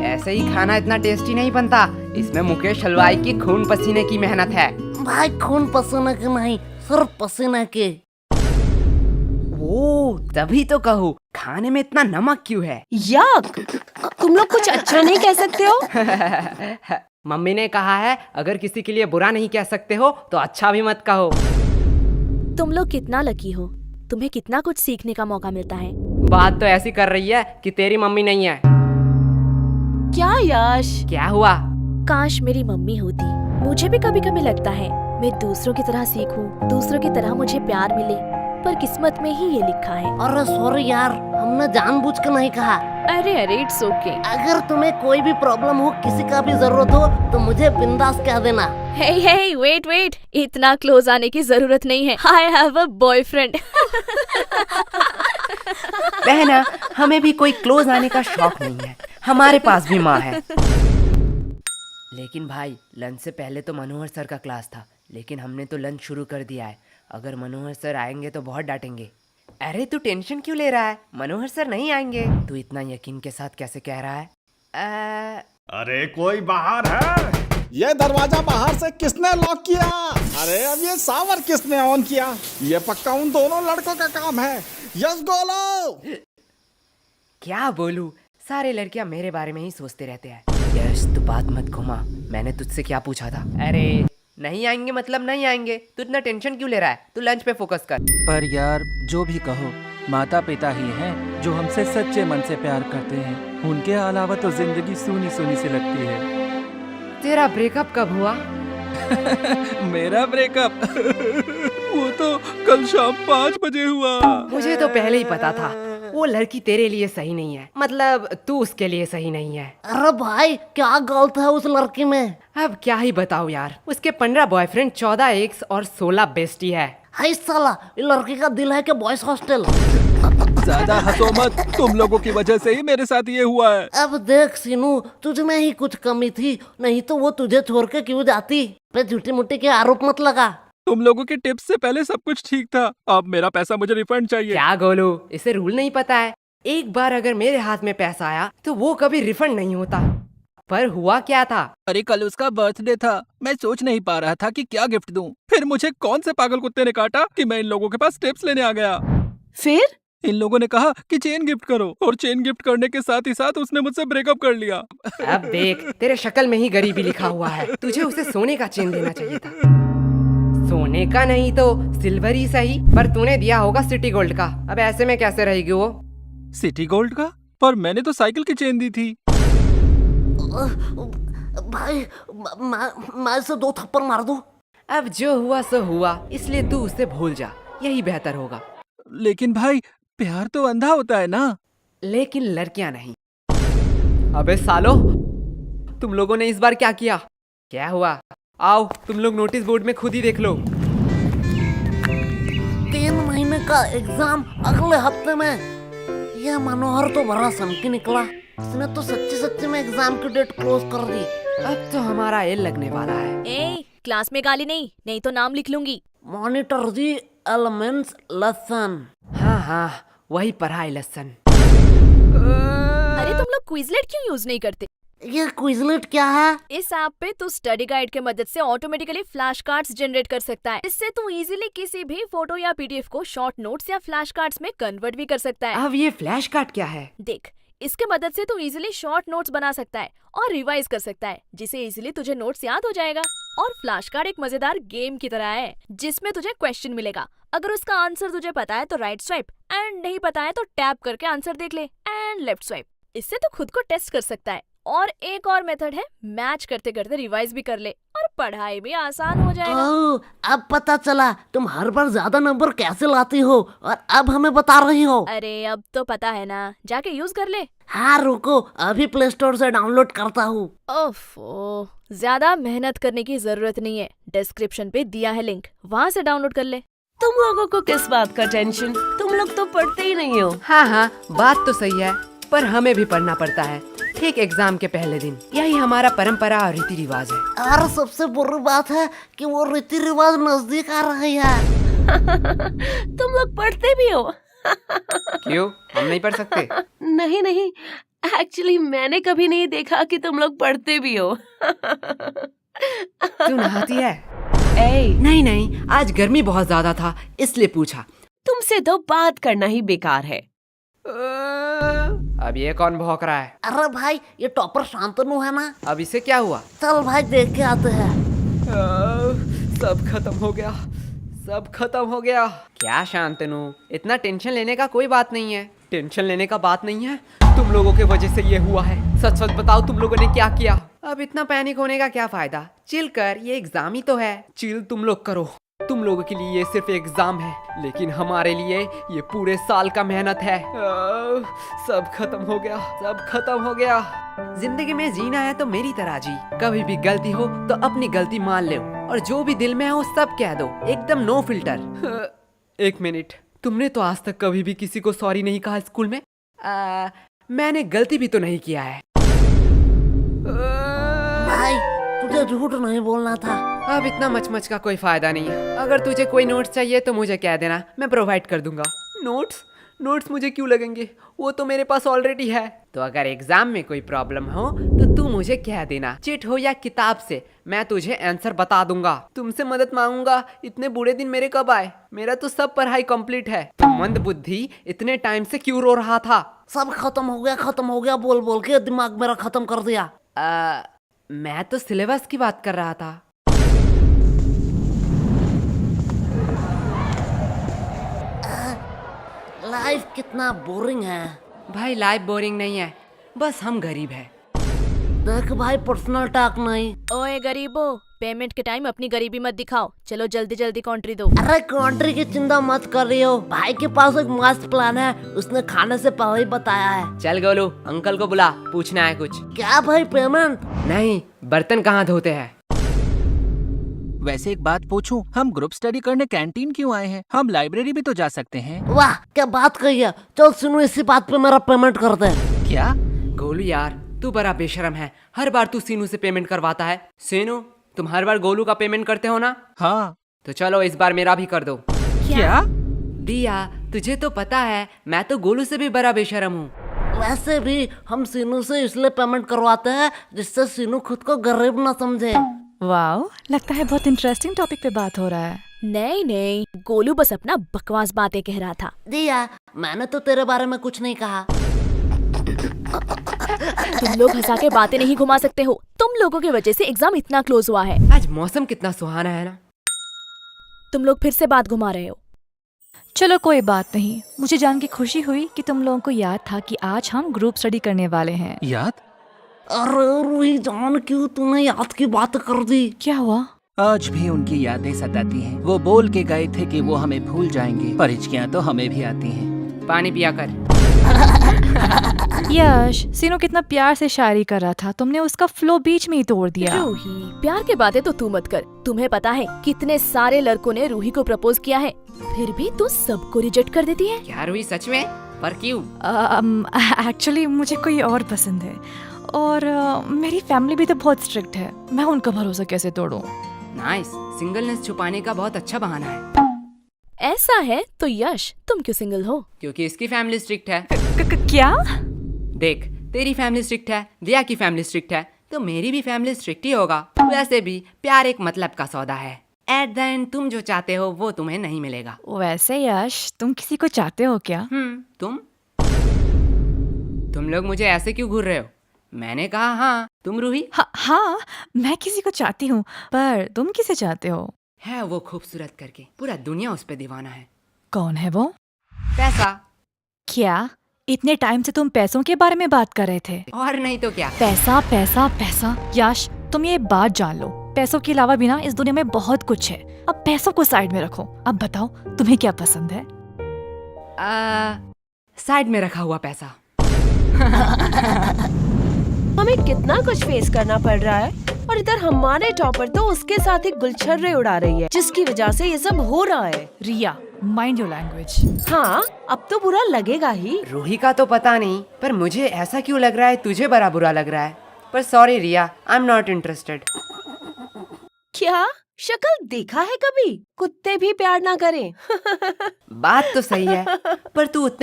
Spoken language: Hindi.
ऐसे ही खाना इतना टेस्टी नहीं बनता, इसमें मुकेश हलवाई की खून पसीने की मेहनत है। भाई खून पसीने के नहीं, सिर्फ पसीने के। ओ तभी तो कहूँ खाने में इतना नमक क्यों है। याक, तुम लोग कुछ अच्छा नहीं कह सकते हो? मम्मी ने कहा है अगर किसी के लिए बुरा नहीं कह सकते हो तो अच्छा भी मत कहो। तुम लोग कितना लकी हो, तुम्हें कितना कुछ सीखने का मौका मिलता है। बात तो ऐसी कर रही है कि तेरी मम्मी नहीं है। क्या यश? क्या हुआ? काश मेरी मम्मी होती। मुझे भी कभी कभी लगता है मैं दूसरों की तरह सीखूं, दूसरों की तरह मुझे प्यार मिले, पर किस्मत में ही ये लिखा है। अरे सॉरी यार, हमने जानबूझ कर नहीं कहा। अरे अरे इट्स ओके। अगर तुम्हें कोई भी प्रॉब्लम हो, किसी का भी जरूरत हो तो मुझे बिंदास कह देना। हे हे वेट वेट, इतना क्लोज आने की जरूरत नहीं है। I have a boyfriend. बहना, हमें भी कोई क्लोज आने का शौक नहीं है, हमारे पास भी माँ है। लेकिन भाई लंच से पहले तो मनोहर सर का क्लास था, लेकिन हमने तो लंच शुरू कर दिया है। अगर मनोहर सर आएंगे तो बहुत डांटेंगे। अरे तू टेंशन क्यों ले रहा है, मनोहर सर नहीं आएंगे। तू इतना यकीन के साथ कैसे कह रहा है? अरे कोई बाहर है? ये दरवाजा बाहर से किसने लॉक किया? अरे अब ये सावर किसने ऑन किया? ये पक्का उन दोनों लड़कों का काम है। यस गोलो। क्या बोलूं, सारे लड़कियां मेरे बारे में ही सोचते रहते हैं। यश तू बात मत घुमा, मैंने तुझसे क्या पूछा था? अरे नहीं आएंगे मतलब नहीं आएंगे, तू इतना टेंशन क्यों ले रहा है? तू लंच पे फोकस कर। पर यार जो भी कहो, माता पिता ही हैं जो हमसे सच्चे मन से प्यार करते हैं। उनके अलावा तो जिंदगी सूनी सूनी सी लगती है। तेरा ब्रेकअप कब हुआ? मेरा ब्रेकअप वो तो कल शाम 5 बजे हुआ। मुझे तो पहले ही पता था वो लड़की तेरे लिए सही नहीं है, मतलब तू उसके लिए सही नहीं है। अरे भाई क्या गलत है उस लड़की में? अब क्या ही बताऊं यार, उसके 15 बॉयफ्रेंड, 14 एक्स और 16 बेस्टी है। हाय साला, ये लड़की का दिल है कि बॉयज हॉस्टल। ज्यादा हंसो मत, तुम लोगों की वजह से ही मेरे साथ ये हुआ है। अब देख सीनू, तुझ में ही कुछ कमी थी, नहीं तो वो तुझे छोड़ के क्यों जाती। पे झूठी मुट्ठी के आरोप मत लगा। तुम लोगों के टिप्स से पहले सब कुछ ठीक था, अब मेरा पैसा मुझे रिफंड चाहिए। क्या गोलू, इसे रूल नहीं पता है? एक बार अगर मेरे हाथ में पैसा आया तो वो कभी रिफंड नहीं होता। पर हुआ क्या था? अरे कल उसका बर्थडे था, मैं सोच नहीं पा रहा था कि क्या गिफ्ट दूं। फिर मुझे कौन से पागल कुत्ते ने काटा कि मैं इन लोगों के पास टिप्स लेने आ गया। फिर इन लोगों ने कहा कि चेन गिफ्ट करो, और चेन गिफ्ट करने के साथ ही साथ उसने मुझसे ब्रेकअप कर लिया। अब देख, तेरे शक्ल में ही गरीबी लिखा हुआ है। तुझे उसे सोने का चेन देना चाहिए था। सोने का नहीं तो सिल्वर ही सही, पर तूने दिया होगा सिटी गोल्ड का। अब ऐसे में कैसे रहेगी वो? सिटी गोल्ड का? पर मैंने तो साइकिल की चेन दी थी। भाई मैं इसे 2 थप्पड़ मार दूं? अब जो हुआ सो हुआ, इसलिए तू उसे भूल जा, यही बेहतर होगा। लेकिन भाई प्यार तो अंधा होता है ना। लेकिन लड़कियां नहीं। अबे सालो, तुम लोगों ने इस बार क्या किया? क्या हुआ? आओ तुम लोग नोटिस बोर्ड में खुद ही देख लो। 3 महीने का एग्जाम अगले हफ्ते में। यह मनोहर तो बड़ा सनकी निकला, इसने तो सच्ची सच्ची में एग्जाम की डेट क्लोज कर दी। अब तो हमारा एल लगने वाला है। ए, क्लास में गाली नहीं तो नाम लिख लूंगी। मॉनिटर जी, एलिमेंट्स लेसन। हाँ वही पढ़ाई लेसन। अरे तुम लोग क्विजलेट क्यों यूज नहीं करते? ये क्विजलेट क्या है? इस ऐप पे तू स्टडी गाइड के मदद से ऑटोमेटिकली फ्लैश कार्ड्स जनरेट कर सकता है। इससे तू इजीली किसी भी फोटो या पीडीएफ को शॉर्ट नोट्स या फ्लैश कार्ड्स में कन्वर्ट भी कर सकता है। अब ये फ्लैश कार्ड क्या है? देख, इसके मदद से तू इजीली शॉर्ट नोट्स बना सकता है और रिवाइज कर सकता है, जिससे इजीली तुझे नोट्स याद हो जाएगा। और फ्लैश कार्ड एक मजेदार गेम की तरह है, जिसमें तुझे क्वेश्चन मिलेगा। अगर उसका आंसर तुझे पता है तो राइट स्वाइप, एंड नहीं पता है तो टैप करके आंसर देख ले, एंड लेफ्ट स्वाइप। इससे तू खुद को टेस्ट कर सकता है। और एक और मेथड है, मैच करते करते रिवाइज भी कर ले और पढ़ाई भी आसान हो जाएगा। ओह, अब पता चला तुम हर बार ज्यादा नंबर कैसे लाती हो, और अब हमें बता रही हो। अरे अब तो पता है ना, जाके यूज कर ले। हाँ रुको, अभी प्ले स्टोर से डाउनलोड करता हूँ। ओफो, ज्यादा मेहनत करने की जरूरत नहीं है, डिस्क्रिप्शन पे दिया है लिंक, वहाँ से डाउनलोड कर ले। तुम लोगों को किस बात का टेंशन? तुम लोग तो पढ़ते ही नहीं हो। हाँ बात तो सही है, पर हमें भी पढ़ना पड़ता है, ठीक एग्जाम के पहले दिन। यही हमारा परंपरा और रीति रिवाज है। और सबसे बुरी बात है कि वो रीति रिवाज नजदीक आ रही है। तुम लोग पढ़ते भी हो? क्यों, हम नहीं पढ़ सकते? नहीं, एक्चुअली मैंने कभी नहीं देखा कि तुम लोग पढ़ते भी हो। तू नहाती है? ए, नहीं नहीं, आज गर्मी बहुत ज्यादा था इसलिए पूछा। तुमसे तो बात करना ही बेकार है। अब ये कौन भौंक रहा है? अरे भाई ये टॉपर शांतनु है ना, अब इसे क्या हुआ? चल भाई देख के आते हैं। सब खत्म हो गया, सब खत्म हो गया। क्या शांतनु, इतना टेंशन लेने का कोई बात नहीं है। टेंशन लेने का बात नहीं है, तुम लोगों के वजह से ये हुआ है। सच सच बताओ तुम लोगों ने क्या किया? अब इतना पैनिक होने का क्या फायदा? चिल कर, ये एग्जाम ही तो है। चिल तुम लोग करो, तुम लोगों के लिए ये सिर्फ एग्जाम है, लेकिन हमारे लिए ये पूरे साल का मेहनत है। सब खत्म हो गया, सब खत्म हो गया। जिंदगी में जीना है तो मेरी तरह जी। कभी भी गलती हो तो अपनी गलती मान लो, और जो भी दिल में हो सब कह दो, एकदम नो फिल्टर। एक मिनट, तुमने तो आज तक कभी भी किसी को सॉरी नहीं कहा स्कूल में? मैंने गलती भी तो नहीं किया है। भाई तुझे झूठ नहीं बोलना था। अब इतना मचमच का कोई फायदा नहीं है। अगर तुझे कोई नोट्स चाहिए तो मुझे कह देना, मैं प्रोवाइड कर दूंगा। नोट्स? नोट्स मुझे क्यों लगेंगे? वो तो मेरे पास ऑलरेडी है। तो अगर एग्जाम में कोई प्रॉब्लम हो तो तू मुझे कह देना, चिट हो या किताब से, मैं तुझे आंसर बता दूंगा। तुमसे मदद मांगूंगा, इतने बुरे दिन मेरे कब आए? मेरा तो सब पढ़ाई कंप्लीट है। तो मंद बुद्धि इतने टाइम से क्यों रो रहा था? सब खत्म हो गया बोल बोल के दिमाग मेरा खत्म कर दिया। मैं तो सिलेबस की बात कर रहा था। लाइफ कितना बोरिंग है। भाई लाइफ बोरिंग नहीं है, बस हम गरीब हैं। देख भाई पर्सनल टॉक नहीं। ओए गरीबो, पेमेंट के टाइम अपनी गरीबी मत दिखाओ। चलो जल्दी जल्दी कॉन्ट्री दो। अरे कंट्री की चिंता मत कर रही हो, भाई के पास एक मस्त प्लान है, उसने खाने से पहले ही बताया है। चल गोलू, अंकल को बुला, पूछना है कुछ। क्या भाई पेमेंट? नहीं, बर्तन कहाँ धोते हैं? वैसे एक बात पूछूं, हम ग्रुप स्टडी करने कैंटीन क्यों आए हैं? हम लाइब्रेरी भी तो जा सकते हैं। वाह क्या बात कही है। चल सुनो, इसी बात पे मेरा पेमेंट कर दे। क्या? गोलू यार, तू बड़ा बेशरम है। हर बार तू सीनू से पेमेंट करवाता है। सीनू, तुम हर बार गोलू का पेमेंट करते हो ना? हाँ। तो चलो इस बार मेरा भी कर दो। क्या? दिया, तुझे तो पता है मैं तो गोलू से भी बड़ा बेशरम हूँ। वैसे भी हम सीनू से इसलिए पेमेंट करवाते हैं जिससे सीनू खुद को गरीब ना समझे। वाओ, लगता है बहुत इंटरेस्टिंग टॉपिक पे बात हो रहा है। नहीं नहीं, गोलू बस अपना बकवास बातें कह रहा था। दिया, मैंने तो तेरे बारे में कुछ नहीं कहा। तुम लोग हंसा के बातें नहीं घुमा सकते हो। तुम लोगों की वजह से एग्जाम इतना क्लोज हुआ है। आज मौसम कितना सुहाना है ना। तुम लोग फिर से बात घुमा रहे हो। चलो कोई बात नहीं, मुझे जान के खुशी हुई कि तुम लोगों को याद था कि आज हम ग्रुप स्टडी करने वाले हैं। याद? अरे रूही जान, क्यों तूने याद की बात कर दी? क्या हुआ? आज भी उनकी यादें सताती हैं। वो बोल के गए थे कि वो हमें भूल जाएंगे, पर हिचकियां तो हमें भी आती हैं। पानी पिया कर। यश, सीनू कितना प्यार से शायरी कर रहा था, तुमने उसका फ्लो बीच में ही तोड़ दिया। रूही, प्यार के बातें तो तू मत कर। तुम्हें पता है कितने सारे लड़कों ने रूही को प्रपोज किया है, फिर भी तू सबको रिजेक्ट कर देती है। क्या रूही, सच में? पर क्यों? एक्चुअली मुझे कोई और पसंद है, और मेरी फैमिली भी तो बहुत स्ट्रिक्ट है। मैं उनका भरोसा कैसे तोड़ूं? नाइस, सिंगलनेस छुपाने का बहुत अच्छा बहाना है। ऐसा है तो यश, तुम क्यों सिंगल हो? क्योंकि इसकी फैमिली स्ट्रिक्ट है। क्या? देख, तेरी फैमिली स्ट्रिक्ट है, दिया की फैमिली स्ट्रिक्ट है, तो मेरी भी फैमिली स्ट्रिक्ट ही होगा। वैसे भी प्यार एक मतलब का सौदा है। एट द एंड तुम जो चाहते हो वो तुम्हें नहीं मिलेगा। वैसे यश, तुम किसी को चाहते हो क्या? तुम लोग मुझे ऐसे क्यों घूर रहे हो? मैंने कहा हाँ। तुम रूही? हाँ, मैं किसी को चाहती हूँ, पर तुम किसे चाहते हो? है वो खूबसूरत करके, पूरा दुनिया उस पे दीवाना है। कौन है वो? पैसा। क्या? इतने टाइम से तुम पैसों के बारे में बात कर रहे थे। और नहीं तो क्या। पैसा पैसा पैसा। यश, तुम ये बात जान लो, पैसों के अलावा भी ना इस दुनिया में बहुत कुछ है। अब पैसों को साइड में रखो। अब बताओ तुम्हें क्या पसंद है? साइड में रखा हुआ पैसा। हमें कितना कुछ फेस करना पड़ रहा है, और इधर हमारे टॉपर तो उसके साथ ही गुलछर्रे उड़ा रही है, जिसकी वजह से ये सब हो रहा है। रिया, माइंड योर लैंग्वेज। हाँ, अब तो बुरा लगेगा ही। रूही का तो पता नहीं, पर मुझे ऐसा क्यों लग रहा है तुझे बड़ा बुरा लग रहा है। पर sorry Riya, I am not interested. क्या शक्ल देखा है कभी? कुत्ते भी प्यार ना करें। बात तो सही है, पर तू उतनी